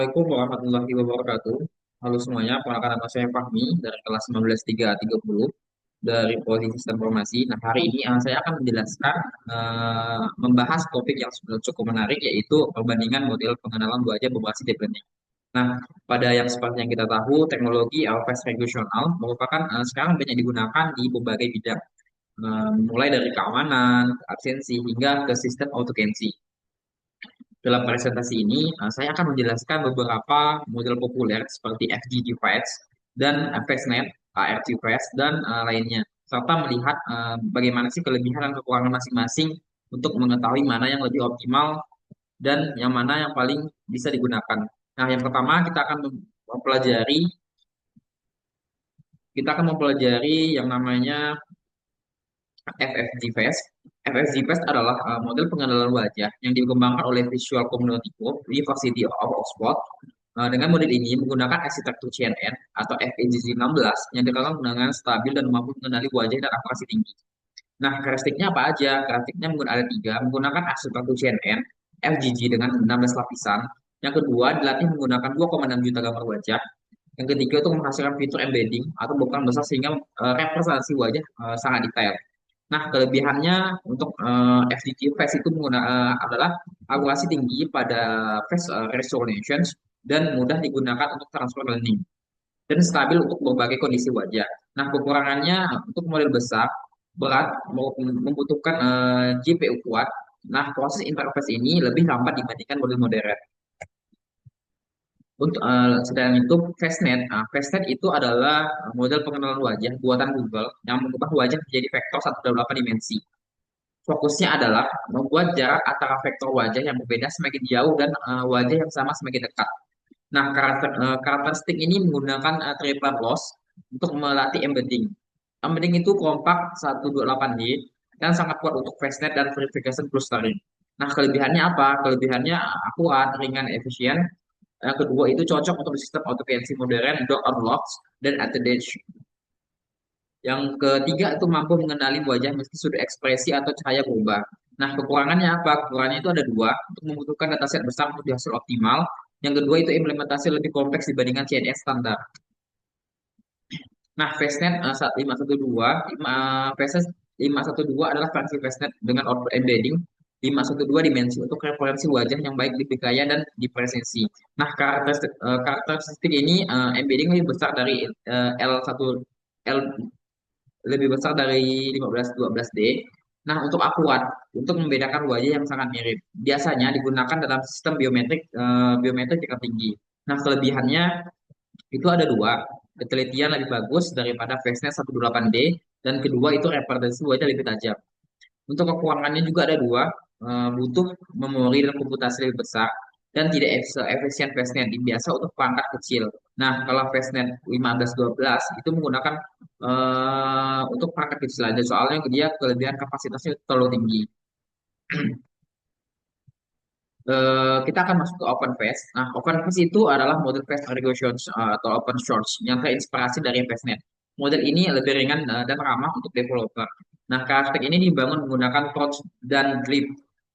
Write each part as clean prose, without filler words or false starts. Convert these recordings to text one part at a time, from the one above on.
Assalamualaikum warahmatullahi wabarakatuh. Halo semuanya, perkenalkan nama saya Fahmi dari kelas 19330 dari Politik Sistem Informasi. Nah, hari ini saya akan menjelaskan membahas topik yang sebenarnya cukup menarik yaitu perbandingan model pengenalan wajah berbasis deep learning. Nah, pada yang seperti yang kita tahu, teknologi LPS regional merupakan sekarang banyak digunakan di berbagai bidang, mulai dari keamanan, absensi, hingga ke sistem autogensi. Dalam presentasi ini, saya akan menjelaskan beberapa model populer seperti FGGFS dan FSNet, ARGFS, dan lainnya, serta melihat bagaimana sih kelebihan dan kekurangan masing-masing untuk mengetahui mana yang lebih optimal dan yang mana yang paling bisa digunakan. Nah, yang pertama mempelajari kita akan mempelajari yang namanya FFG-Fest. FFG-Fest adalah model pengenalan wajah yang dikembangkan oleh Visual Community Group University of Oxford. Dengan model ini menggunakan arsitektur CNN atau FEGG16 yang dikenal dengan stabil dan mampu mengenali wajah dan akurasi tinggi. Nah, karakteristiknya apa aja? Karakteristiknya ada tiga, menggunakan arsitektur CNN, FGG dengan 16 lapisan. Yang kedua, dilatih menggunakan 2,6 juta gambar wajah. Yang ketiga, untuk menghasilkan fitur embedding atau bukan besar sehingga representasi wajah sangat detail. Nah, kelebihannya untuk FDG face itu adalah akurasi tinggi pada face resolution dan mudah digunakan untuk transfer learning dan stabil untuk berbagai kondisi wajah. Nah, kekurangannya untuk model besar, berat, membutuhkan GPU kuat. Nah, proses interface ini lebih lambat dibandingkan model modern. Untuk sedang itu FaceNet. Nah, FaceNet itu adalah model pengenalan wajah buatan Google yang mengubah wajah menjadi vektor 128 dimensi. Fokusnya adalah membuat jarak antara vektor wajah yang berbeda semakin jauh dan wajah yang sama semakin dekat. Nah, karakteristik ini menggunakan triple loss untuk melatih embedding. Embedding itu kompak 128D dan sangat kuat untuk FaceNet dan verification clustering. Nah, kelebihannya apa? Kelebihannya akurat, ringan, efisien. Yang kedua itu cocok untuk sistem autopilot modern, dot unlocks, dan attendance. Yang ketiga itu mampu mengenali wajah meski sudut ekspresi atau cahaya berubah. Nah, kekurangannya apa? Kekurangannya itu ada dua, untuk membutuhkan dataset besar untuk dihasil optimal. Yang kedua itu implementasi lebih kompleks dibandingkan CNS standar. Nah, FaceNet 512, FaceNet 512 adalah versi FaceNet dengan output embedding 512 dimensi untuk referensi wajah yang baik di gaya dan di presensi. Nah, karakteristik ini embedding lebih besar dari L1 L lebih besar dari 15-12D. Nah, untuk akurat, untuk membedakan wajah yang sangat mirip, biasanya digunakan dalam sistem biometrik tingkat tinggi. Nah, kelebihannya itu ada dua, ketelitian lebih bagus daripada FaceNet 128D, dan kedua itu representasi wajah lebih tajam. Untuk kekurangannya juga ada dua, butuh memori dan komputasi lebih besar dan tidak efisien FastNet biasa untuk perangkat kecil. Nah, kalau FastNet 1512 itu menggunakan untuk perangkat kecil aja soalnya dia kelebihan kapasitasnya terlalu tinggi. Kita akan masuk ke OpenFace. Nah, OpenFace itu adalah model face aggregation atau open source yang terinspirasi dari FastNet. Model ini lebih ringan dan ramah untuk developer. Nah, karakter ini dibangun menggunakan Torch dan Glib.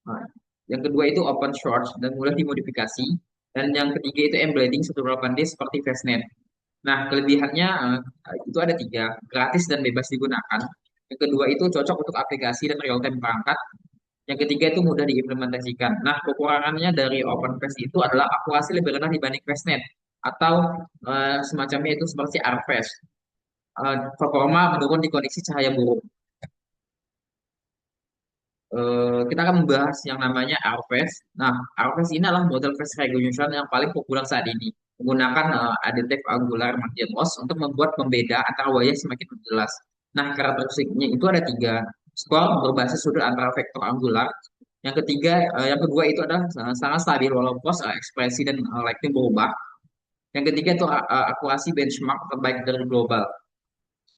Nah, yang kedua itu open source dan mudah dimodifikasi. Dan yang ketiga itu embedding 128D seperti FastNet. Nah, kelebihannya itu ada tiga, gratis dan bebas digunakan. Yang kedua itu cocok untuk aplikasi dan real-time perangkat. Yang ketiga itu mudah diimplementasikan. Nah, kekurangannya dari OpenFace itu adalah akurasi lebih rendah dibanding FastNet atau semacamnya itu seperti RFace. Performa menurun di kondisi cahaya buruk. Kita akan membahas yang namanya RFace. Nah, RFace ini adalah model face recognition yang paling populer saat ini, menggunakan adaptive angular margin loss untuk membuat pembeda antara wajah semakin jelas. Nah, karakteristiknya itu ada tiga. Skor berbasis sudut antara vektor angular. Yang kedua itu adalah sangat stabil walaupun ekspresi dan lighting berubah. Yang ketiga itu akurasi benchmark terbaik dari global.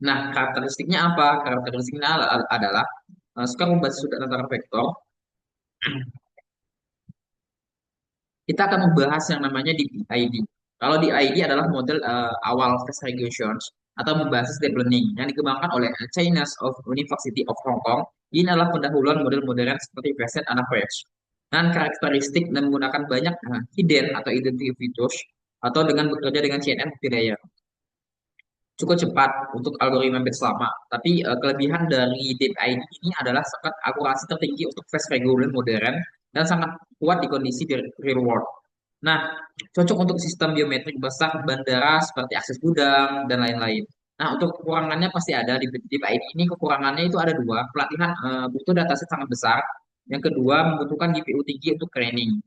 Nah, karakteristiknya apa? Karakteristiknya adalah skor berbasis sudut antara vektor. Kita akan membahas yang namanya di ID. Kalau di ID adalah model awal face recognition atau berbasis deep learning yang dikembangkan oleh China's of University of Hong Kong. Ini adalah pendahuluan model modern seperti Facet and Approach. dan karakteristik dan menggunakan banyak hidden atau identity features atau dengan bekerja dengan CNN multi-layer. Cukup cepat untuk algoritma batch lama. Tapi kelebihan dari DeepID ini adalah sangat akurasi tertinggi untuk face recognition modern dan sangat kuat di kondisi di real world. Nah, cocok untuk sistem biometrik besar bandara seperti akses gudang dan lain-lain. Nah, untuk kekurangannya pasti ada di DeepID ini. Kekurangannya itu ada dua. Pelatihan butuh dataset sangat besar. Yang kedua, membutuhkan GPU tinggi untuk training.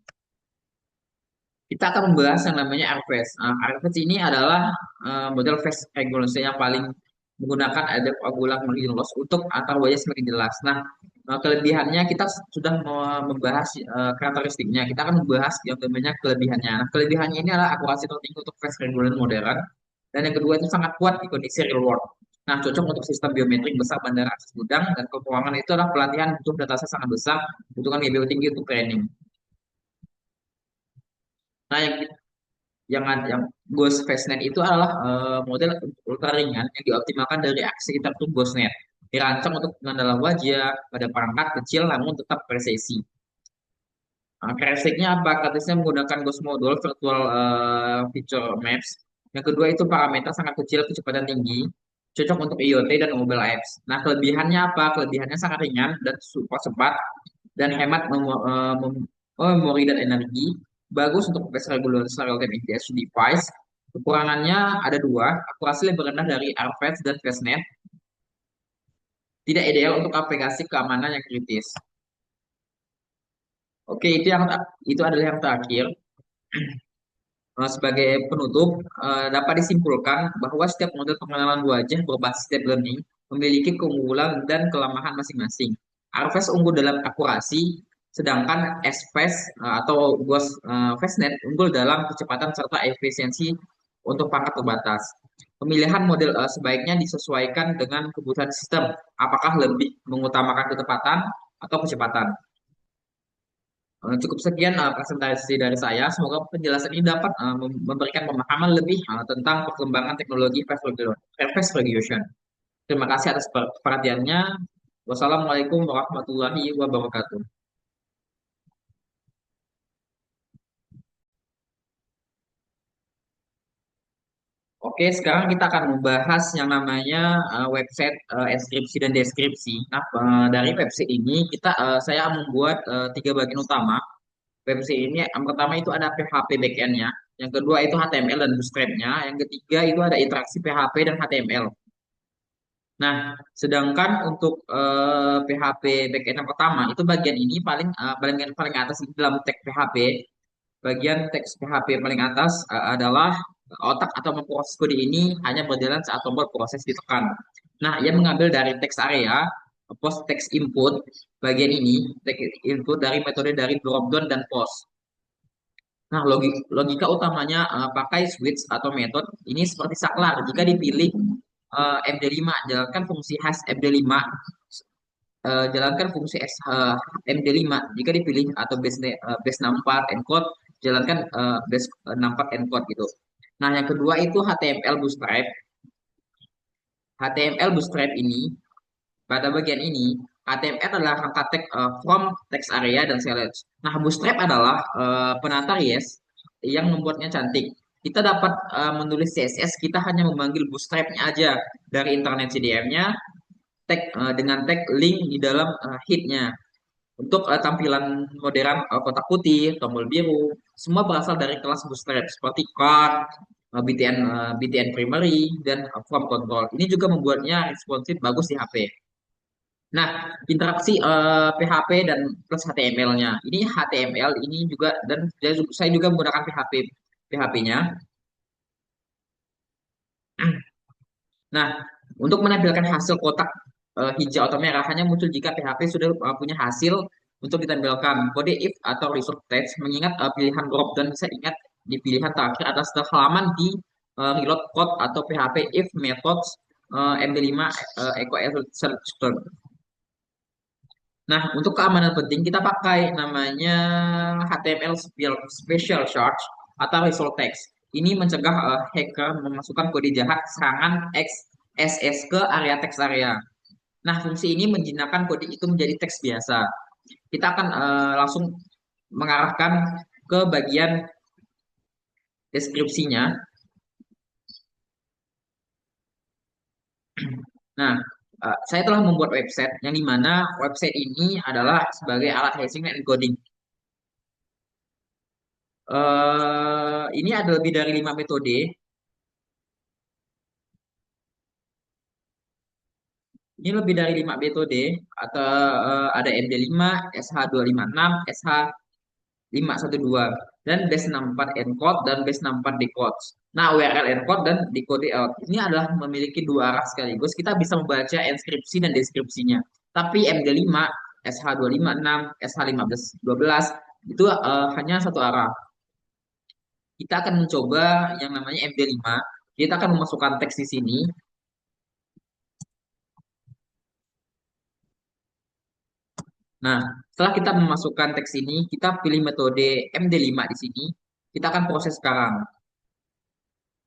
Kita akan membahas yang namanya RFS. RFS ini adalah model face recognition yang paling menggunakan ada coagulant margin loss untuk antar wajah semakin jelas. Nah, kelebihannya kita sudah membahas karakteristiknya. Kita akan membahas yang namanya kelebihannya. Nah, kelebihannya ini adalah akurasi tertinggi untuk face recognition modern. Dan yang kedua itu sangat kuat di kondisi real world. Nah, cocok untuk sistem biometrik besar bandara akses gudang dan kekurangan itu adalah pelatihan butuh dataset sangat besar, butuhkan GPU tinggi untuk training. Nah, yang Ghost FastNet itu adalah model ultra ringan yang dioptimalkan dari arsitektur GhostNet. Dirancang untuk pengenalan wajah pada perangkat kecil namun tetap presisi. Karakteristiknya apa? Karakteristiknya menggunakan Ghost Module Virtual Feature Maps. Yang kedua itu parameter sangat kecil, kecepatan tinggi, cocok untuk IoT dan mobile apps. Nah, kelebihannya apa? Kelebihannya sangat ringan dan super cepat dan hemat memori dan energi. Bagus untuk best regulation real time device. Kekurangannya ada dua, akurasi lebih rendah dari RFS dan Fastnet. Tidak ideal untuk aplikasi keamanan yang kritis. Oke, itu adalah yang terakhir. Sebagai penutup, dapat disimpulkan bahwa setiap model pengenalan wajah berbasis deep learning memiliki keunggulan dan kelemahan masing-masing. RFS unggul dalam akurasi, sedangkan SFACE atau Ghost FastNet unggul dalam kecepatan serta efisiensi untuk pangkat terbatas. Pemilihan model sebaiknya disesuaikan dengan kebutuhan sistem, apakah lebih mengutamakan ketepatan atau kecepatan. Cukup sekian presentasi dari saya. Semoga penjelasan ini dapat memberikan pemahaman lebih tentang perkembangan teknologi face recognition. Terima kasih atas perhatiannya. Wassalamualaikum warahmatullahi wabarakatuh. Oke, sekarang kita akan membahas yang namanya website inskripsi dan deskripsi. Nah, dari website ini saya membuat tiga bagian utama. Website ini yang pertama itu ada PHP backend-nya, yang kedua itu HTML dan Bootstrap-nya, yang ketiga itu ada interaksi PHP dan HTML. Nah, sedangkan untuk PHP backend yang pertama itu bagian ini paling atas di dalam tag PHP. Bagian teks PHP paling atas adalah otak atau memproses kode ini hanya berjalan saat tombol proses ditekan. Nah, ia mengambil dari teks area, post text input, bagian ini, teks input dari metode dari drop down dan post. Nah, logika utamanya pakai switch atau metode ini seperti saklar. Jika dipilih MD5, jalankan fungsi hash MD5. Jalankan fungsi MD5. Jika dipilih atau base 64 encode, jalankan base 64 encode gitu. Nah, yang kedua itu HTML Bootstrap. HTML Bootstrap ini pada bagian ini, HTML adalah rangka tag from text area dan select. Nah, Bootstrap adalah penata rias yang membuatnya cantik. Kita dapat menulis CSS, kita hanya memanggil Bootstrap-nya aja dari internet CDM-nya, dengan tag link di dalam head-nya. Untuk tampilan modern kotak putih, tombol biru, semua berasal dari kelas Bootstrap seperti card, BTN primary, dan form control. Ini juga membuatnya responsif bagus di HP. Nah, interaksi PHP dan plus HTML-nya. Ini HTML ini juga dan saya juga menggunakan PHP-nya. Nah, untuk menampilkan hasil kotak hijau atau merah hanya muncul jika PHP sudah punya hasil untuk ditampilkan. Kode if atau result text mengingat pilihan drop dan bisa ingat di pilihan terakhir atas halaman di reload code atau PHP if methods MD5 echo search term. Nah, untuk keamanan penting kita pakai namanya HTML Special Charge atau Result Text. Ini mencegah hacker memasukkan kode jahat serangan XSS ke area teks area. Nah, fungsi ini menjinakkan kode itu menjadi teks biasa. Kita akan langsung mengarahkan ke bagian deskripsinya. Nah, saya telah membuat website yang dimana website ini adalah sebagai alat hashing dan encoding. Ini ada lebih dari 5 metode. Ini lebih dari 5 metode. Atau ada MD5, SH256, SH512, dan base 64 encode dan base 64 decode. Nah, URL encode dan decode out ini adalah memiliki dua arah sekaligus. Kita bisa membaca enskripsi dan deskripsinya. Tapi MD5, SH256, SH1512 itu hanya satu arah. Kita akan mencoba yang namanya MD5. Kita akan memasukkan teks di sini. Nah, setelah kita memasukkan teks ini, kita pilih metode MD5 di sini. Kita akan proses sekarang.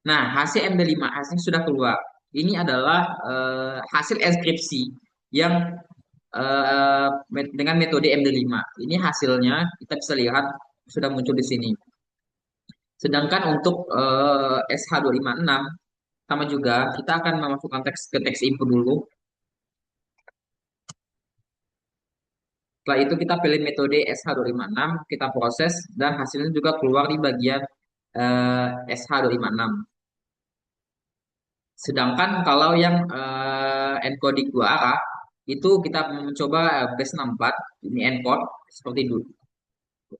Nah, hasil MD5 hasilnya sudah keluar. Ini adalah hasil enskripsi yang dengan metode MD5. Ini hasilnya kita bisa lihat sudah muncul di sini. Sedangkan untuk SH256 sama juga kita akan memasukkan teks ke teks input dulu. Setelah itu kita pilih metode SH256, kita proses dan hasilnya juga keluar di bagian SH256. Sedangkan kalau yang encoding dua arah itu kita mencoba base 64 ini encode seperti dulu,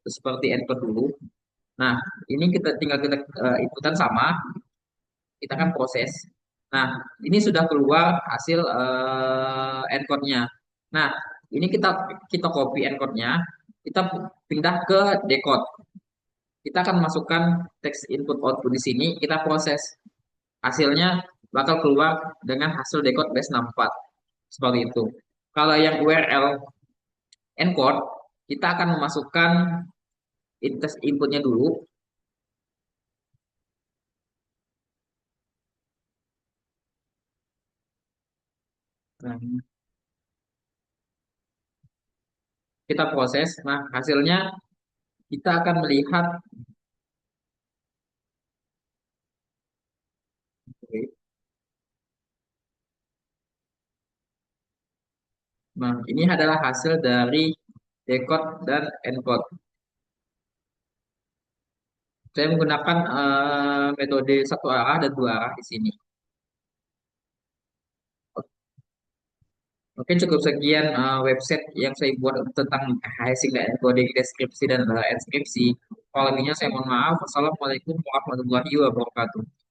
seperti encode dulu. Nah, ini kita ikutan sama, kita akan proses. Nah, ini sudah keluar hasil encode-nya. Nah, ini kita copy encode-nya, kita pindah ke decode. Kita akan masukkan teks input output di sini, kita proses. Hasilnya bakal keluar dengan hasil decode base 64. Seperti itu. Kalau yang URL encode, kita akan memasukkan teks inputnya dulu. Nah, kita proses. Nah, hasilnya kita akan melihat. Nah, ini adalah hasil dari decode dan encode. Saya menggunakan metode satu arah dan dua arah di sini. Oke, cukup sekian website yang saya buat tentang hashing dan encoding deskripsi dan enskripsi. Kalau lebihnya saya mohon maaf. Wassalamualaikum warahmatullahi wabarakatuh.